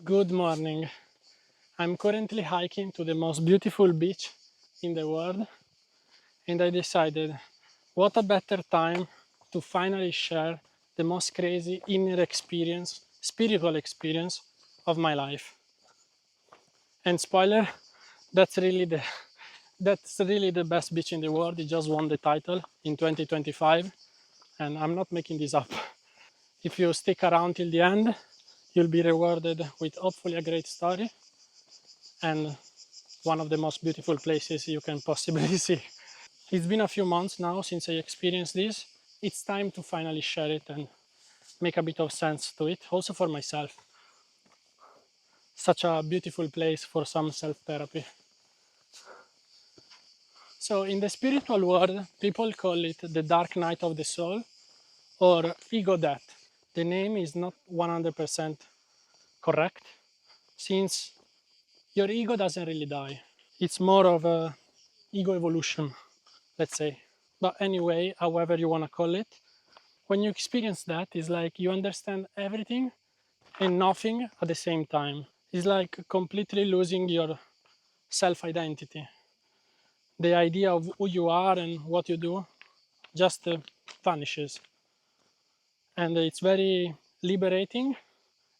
Good morning. I'm currently hiking to the most beautiful beach in the world, and I decided what a better time to finally share the most crazy inner experience, spiritual experience of my life. And spoiler, that's really the that's really the best beach in the world. It just won the title in 2025, and I'm not making this up. If you stick around till the end, you'll be rewarded with hopefully a great story and one of the most beautiful places you can possibly see. It's been a few months now since I experienced this. It's time to finally share it and make a bit of sense to it, also for myself. Such a beautiful place for some self therapy. So, in the spiritual world, people call it the dark night of the soul or ego death. The name is not 100% correct since your ego doesn't really die. It's more of a ego evolution, let's say. But anyway, however you want to call it, when you experience that, it's like you understand everything and nothing at the same time. It's like completely losing your self identity. The idea of who you are and what you do just vanishes. And it's very liberating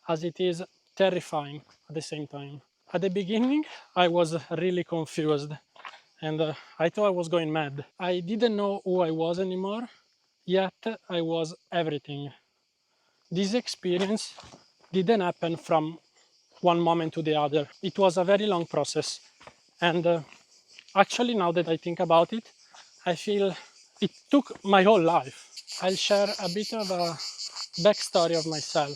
as it is terrifying at the same time. At the beginning, I was really confused and I thought I was going mad. I didn't know who I was anymore, yet I was everything. This experience didn't happen from one moment to the other. It was a very long process. And actually, now that I think about it, I feel it took my whole life. I'll share a bit of a backstory of myself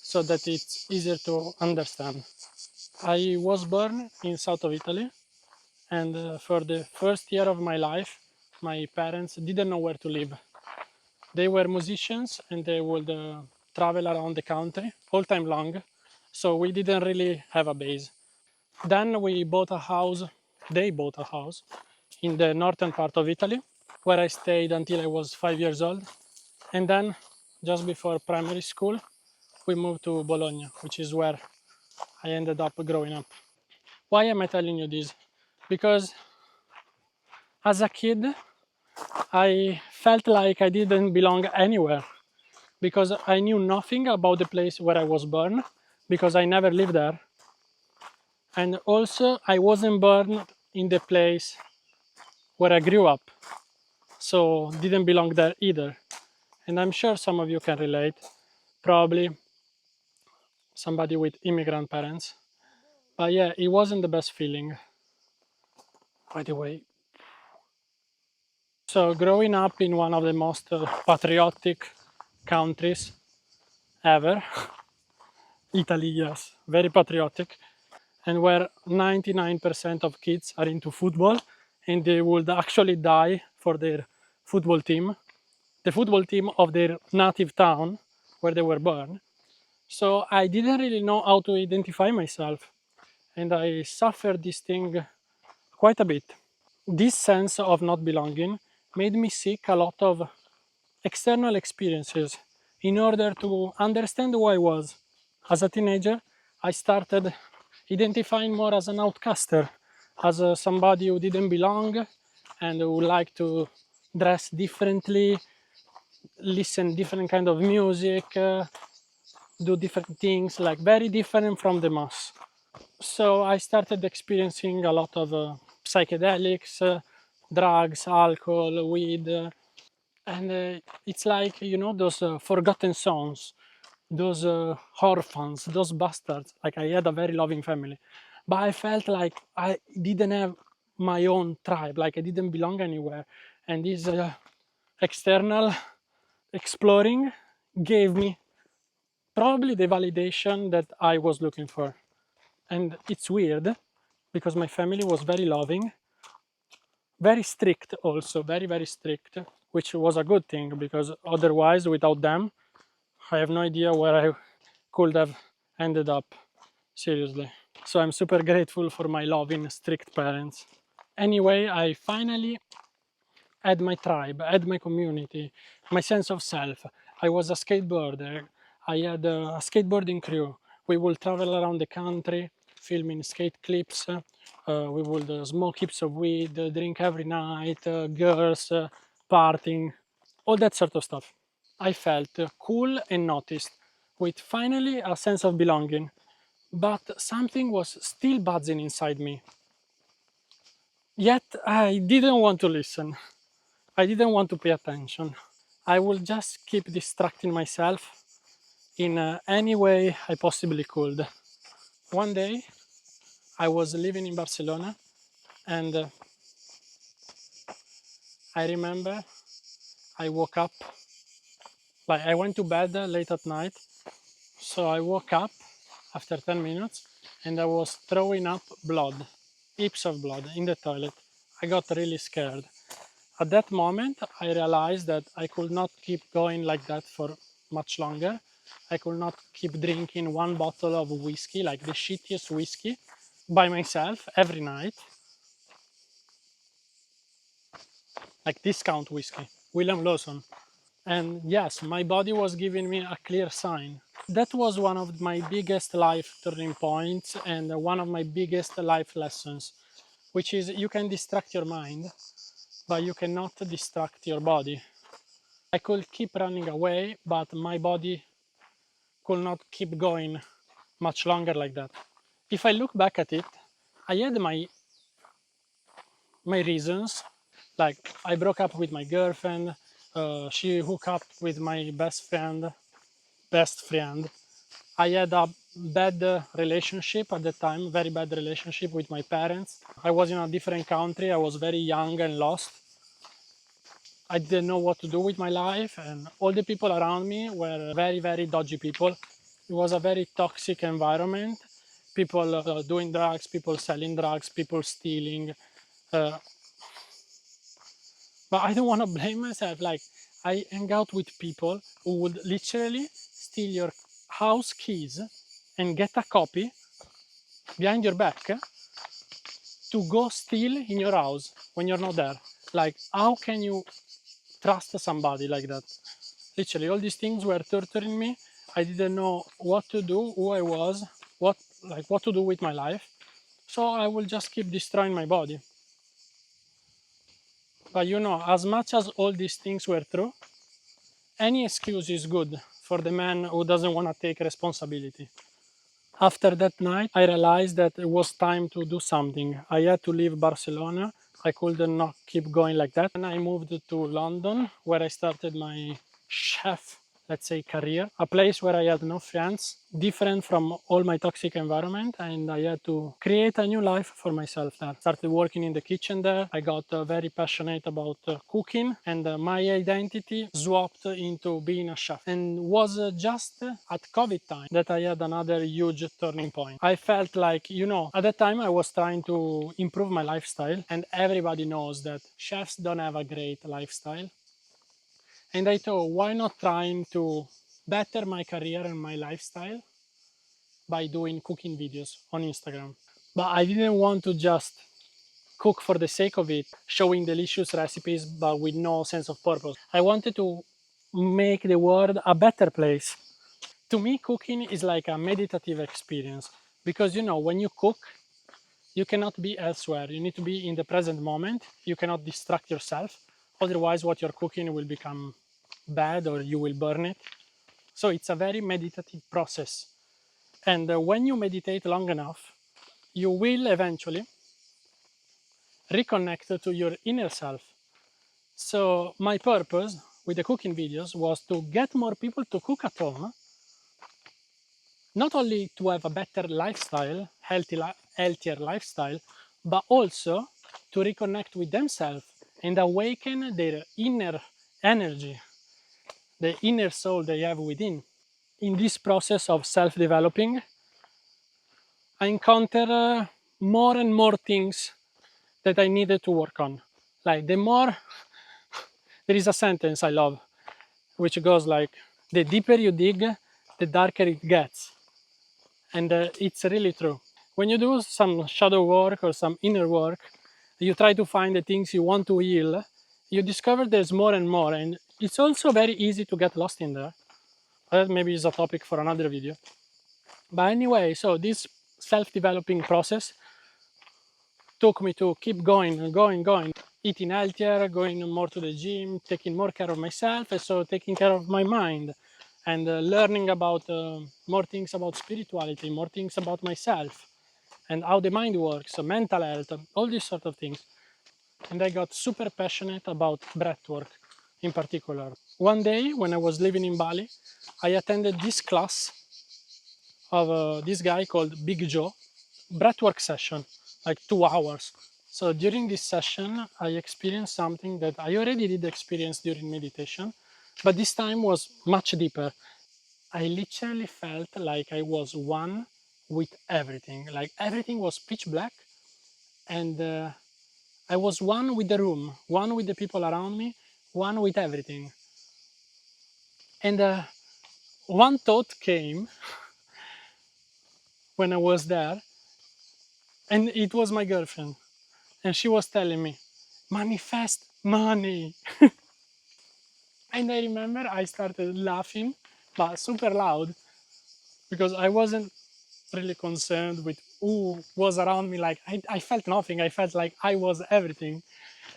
so that it's easier to understand. I was born in south of Italy, and for the first year of my life, my parents didn't know where to live. They were musicians and they would travel around the country all time long, so we didn't really have a base. Then we bought a house, they bought a house in the northern part of Italy, where I stayed until I was 5 years old. And then, just before primary school, we moved to Bologna, which is where I ended up growing up. Why am I telling you this? Because as a kid, I felt like I didn't belong anywhere because I knew nothing about the place where I was born because I never lived there. And also, I wasn't born in the place where I grew up, so didn't belong there either. And I'm sure some of you can relate, probably somebody with immigrant parents. But yeah, it wasn't the best feeling, by the way. So, growing up in one of the most patriotic countries ever, Italy, yes, very patriotic, and where 99% of kids are into football and they would actually die for their football team, the football team of their native town where they were born. So I didn't really know how to identify myself, and I suffered this thing quite a bit. This sense of not belonging made me seek a lot of external experiences in order to understand who I was. As a teenager, I started identifying more as an outcaster, as somebody who didn't belong and who liked to dress differently, listen different kind of music, do different things, like very different from the mass. So I started experiencing a lot of psychedelics, drugs, alcohol, weed, and it's like, you know, those forgotten sons, those orphans, those bastards. Like, I had a very loving family, but I felt like I didn't have my own tribe, like I didn't belong anywhere. And this external exploring gave me probably the validation that I was looking for. And it's weird because my family was very loving, very strict also, very, very strict, which was a good thing because otherwise, without them, I have no idea where I could have ended up, seriously. So I'm super grateful for my loving, strict parents. Anyway, I finally had my tribe, had my community, my sense of self. I was a skateboarder. I had a skateboarding crew. We will travel around the country, filming skate clips. We would smoke heaps of weed, drink every night, girls, partying, all that sort of stuff. I felt cool and noticed, with finally a sense of belonging. But something was still buzzing inside me. Yet I didn't want to listen. I didn't want to pay attention. I would just keep distracting myself in any way I possibly could. One day, I was living in Barcelona, and I remember I woke up, like I went to bed late at night, so I woke up after 10 minutes and I was throwing up blood, heaps of blood in the toilet. I got really scared. At that moment, I realized that I could not keep going like that for much longer. I could not keep drinking one bottle of whiskey, like the shittiest whiskey, by myself every night, like discount whiskey, William Lawson. And yes, my body was giving me a clear sign. That was one of my biggest life turning points and one of my biggest life lessons, which is you can distract your mind, but you cannot distract your body. I could keep running away, but my body could not keep going much longer like that. If I look back at it, I had my reasons. Like I broke up with my girlfriend, she hooked up with my best friend. I had a bad relationship at the time, very bad relationship with my parents. I was in a different country, I was very young and lost. I didn't know what to do with my life, and all the people around me were very, very dodgy people. It was a very toxic environment. People doing drugs, people selling drugs, people stealing. Uh, but I don't want to blame myself. Like, I hang out with people who would literally steal your house keys and get a copy behind your back to go steal in your house when you're not there. Like, how can you trust somebody like that? Literally, all these things were torturing me. I didn't know what to do, who I was, what to do with my life. So I will just keep destroying my body. But you know, as much as all these things were true, any excuse is good for the man who doesn't want to take responsibility. After that night, I realized that it was time to do something. I had to leave Barcelona. I could not keep going like that. And I moved to London, where I started my chef, let's say, career. A place where I had no friends, different from all my toxic environment. And I had to create a new life for myself there. Started working in the kitchen there. I got very passionate about cooking, and my identity swapped into being a chef. And was just at COVID time that I had another huge turning point. I felt like, you know, at that time I was trying to improve my lifestyle, and everybody knows that chefs don't have a great lifestyle. And I thought, why not trying to better my career and my lifestyle by doing cooking videos on Instagram? But I didn't want to just cook for the sake of it, showing delicious recipes but with no sense of purpose. I wanted to make the world a better place. To me, cooking is like a meditative experience because, you know, when you cook, you cannot be elsewhere. You need to be in the present moment. You cannot distract yourself. Otherwise, what you're cooking will become bad or you will burn it. So it's a very meditative process. And when you meditate long enough, you will eventually reconnect to your inner self. So my purpose with the cooking videos was to get more people to cook at home, not only to have a better lifestyle, healthier lifestyle, but also to reconnect with themselves and awaken their inner energy, the inner soul they have within. In this process of self-developing, I encounter more and more things that I needed to work on. Like the more, there is a sentence I love, which goes like, the deeper you dig, the darker it gets. And it's really true. When you do some shadow work or some inner work, you try to find the things you want to heal, you discover there's more and more. And it's also very easy to get lost in there. That maybe is a topic for another video. But anyway, so this self-developing process took me to keep going, eating healthier, going more to the gym, taking more care of myself, and so taking care of my mind, and learning about more things about spirituality, more things about myself, and how the mind works, so mental health, all these sort of things. And I got super passionate about breathwork in particular. One day when I was living in Bali, I attended this class of this guy called Big Joe, breathwork session, like 2 hours. So during this session, I experienced something that I already did experience during meditation, but this time was much deeper. I literally felt like I was one with everything. Like everything was pitch black, and I was one with the room, one with the people around me, one with everything. And one thought came when I was there, and it was my girlfriend. And she was telling me, manifest money. And I remember I started laughing, but super loud, because I wasn't really concerned with who was around me. Like I felt nothing. I felt like I was everything.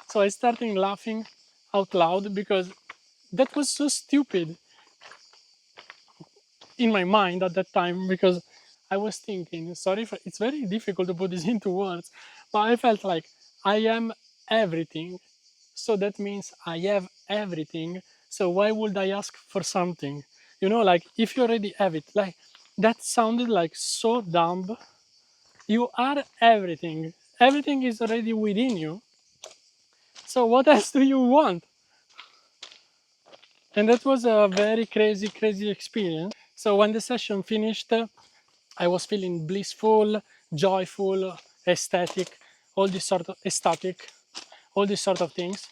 So I started laughing out loud because that was so stupid in my mind at that time, because I was thinking, sorry, it's very difficult to put this into words, but I felt like I am everything. So that means I have everything. So why would I ask for something? Like if you already have it, like that sounded like so dumb. You are everything. Everything is already within you. So what else do you want? And that was a very crazy experience. So when the session finished, I was feeling blissful, joyful, ecstatic, all these sort of things.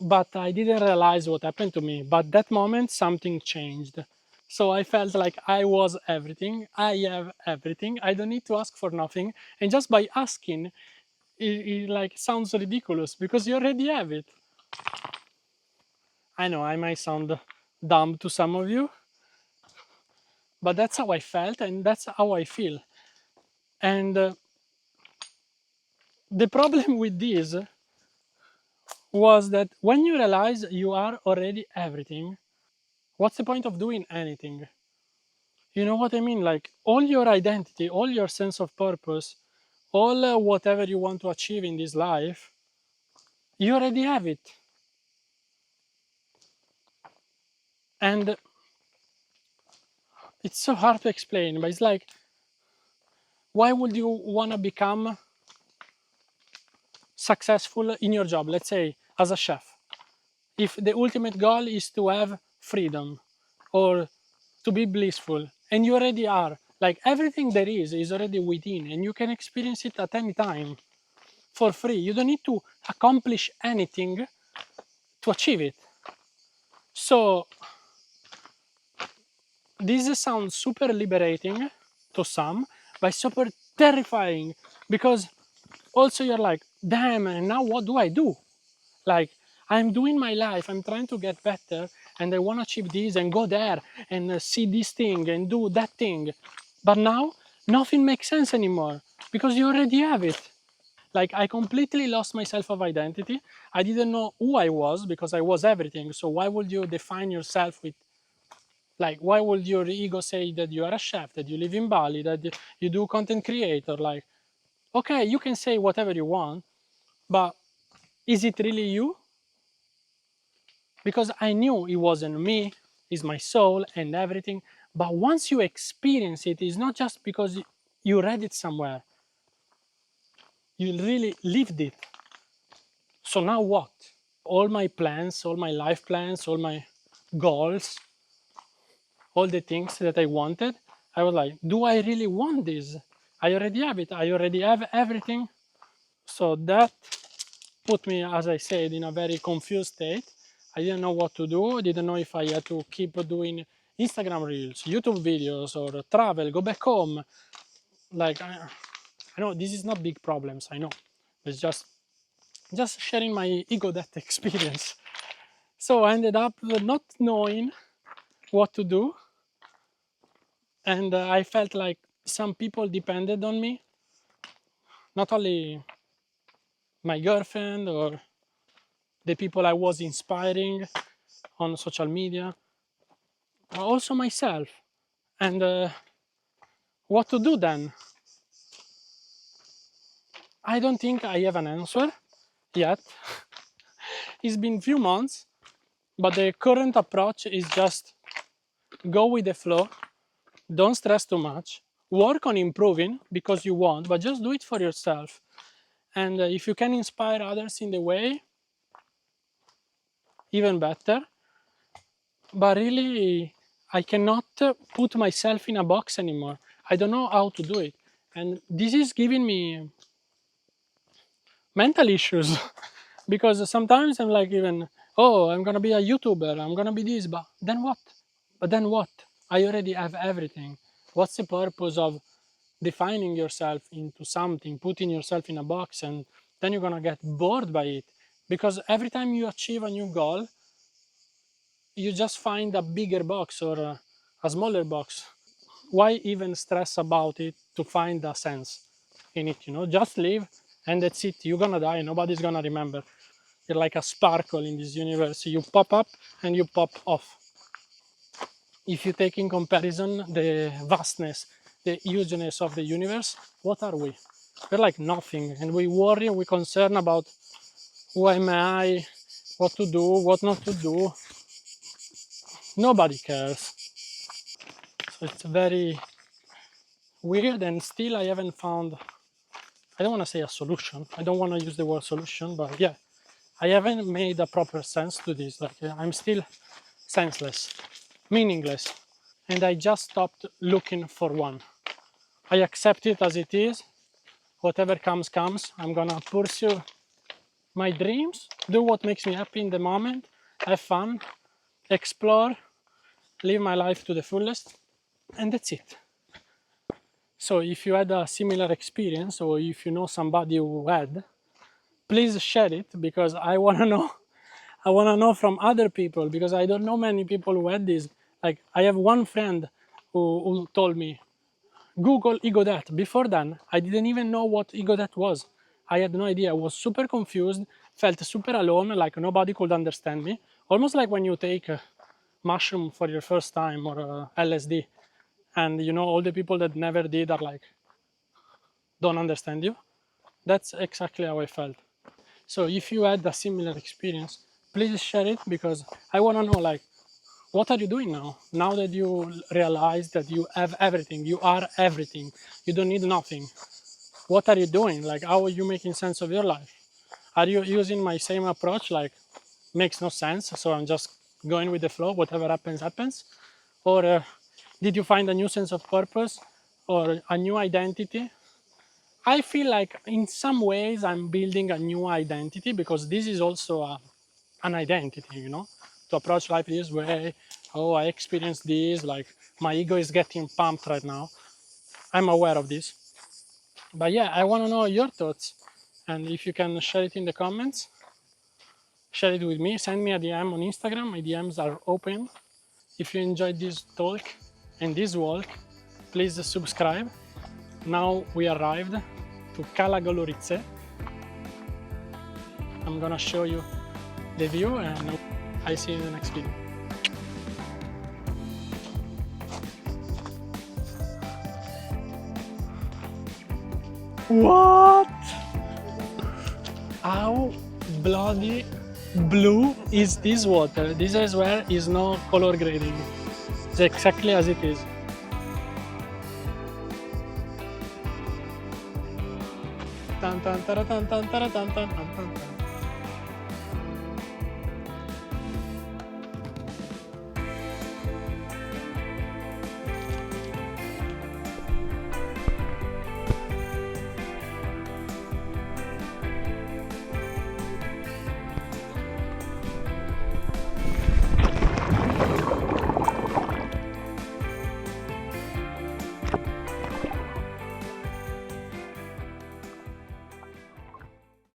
But I didn't realize what happened to me. But that moment, something changed. So I felt like I was everything. I have everything. I don't need to ask for nothing. And just by asking, it like sounds ridiculous because you already have it. I know I might sound dumb to some of you, but that's how I felt and that's how I feel. And the problem with this was that when you realize you are already everything, what's the point of doing anything? You know what I mean? Like all your identity, all your sense of purpose, all whatever you want to achieve in this life, you already have it. And it's so hard to explain, but it's like, why would you want to become successful in your job? Let's say as a chef. If the ultimate goal is to have freedom or to be blissful, and you already are, like everything there is already within, and you can experience it at any time for free. You don't need to accomplish anything to achieve it. So this sounds super liberating to some, but super terrifying, because also you're like, damn, and now what do I do? Like, I'm doing my life, I'm trying to get better, and I want to achieve this and go there and see this thing and do that thing. But now nothing makes sense anymore because you already have it. Like, I completely lost my sense of identity. I didn't know who I was because I was everything. So why would you define yourself with, like, why would your ego say that you are a chef, that you live in Bali, that you do content creator? Like, okay, you can say whatever you want, but is it really you? Because I knew it wasn't me, it's my soul and everything. But once you experience it, it's not just because you read it somewhere, you really lived it. So now what? All my plans, all my life plans, all my goals, all the things that I wanted, I was like, do I really want this? I already have it. I already have everything. So that put me, as I said, in a very confused state. I didn't know what to do. I didn't know if I had to keep doing Instagram reels, YouTube videos, or travel, go back home. Like, I know this is not big problems. I know. It's just sharing my ego death experience. So I ended up not knowing what to do. And I felt like some people depended on me, not only my girlfriend or the people I was inspiring on social media, but also myself. And what to do then? I don't think I have an answer yet. It's been few months, but the current approach is just go with the flow, don't stress too much, work on improving because you want, but just do it for yourself. And if you can inspire others in the way, even better. But really, I cannot put myself in a box anymore. I don't know how to do it. And this is giving me mental issues because sometimes I'm like, even, oh, I'm gonna be a YouTuber, I'm gonna be this, but then what? But then what? I already have everything. What's the purpose of defining yourself into something, putting yourself in a box, and then you're gonna get bored by it? Because every time you achieve a new goal, you just find a bigger box or a smaller box. Why even stress about it to find a sense in it? Just live and that's it. You're gonna die, nobody's gonna remember. You're like a sparkle in this universe. You pop up and you pop off. If you take in comparison the vastness, the hugeness of the universe, what are we? We're like nothing, and we worry, we concern about who am I, what to do, what not to do. Nobody cares. So it's very weird, and still I haven't found, I don't want to say a solution. I don't want to use the word solution, but yeah, I haven't made a proper sense to this. Like I'm still senseless, meaningless, and I just stopped looking for one. I accept it as it is. Whatever comes, comes. I'm gonna pursue my dreams, do what makes me happy in the moment, have fun, explore, live my life to the fullest, and that's it. So if you had a similar experience, or if you know somebody who had, please share it, because I want to know. I want to know from other people, because I don't know many people who had this. Like I have one friend who told me, Google ego death. Before then, I didn't even know what ego death was. I had no idea. I was super confused, felt super alone, like nobody could understand me. Almost like when you take a mushroom for your first time, or LSD, and all the people that never did are like, don't understand you. That's exactly how I felt. So if you had a similar experience, please share it, because I want to know, like, what are you doing now? Now that you realize that you have everything, you are everything, you don't need nothing. What are you doing? Like, how are you making sense of your life? Are you using my same approach, like, makes no sense, so I'm just going with the flow, whatever happens, happens? Or did you find a new sense of purpose or a new identity? I feel like in some ways I'm building a new identity, because this is also an identity, to approach life this way. Oh, I experienced this, like my ego is getting pumped right now. I'm aware of this. But yeah, I want to know your thoughts. And if you can share it in the comments, share it with me, send me a DM on Instagram. My DMs are open. If you enjoyed this talk and this walk, please subscribe. Now we arrived to Cala Goloritze. I'm gonna show you the view, and I see you in the next video. What? How bloody blue is this water? This is where is no color grading. It's exactly as it is. Tan, tan, tara, tan, tan, tara, tan, tan, tan, tan.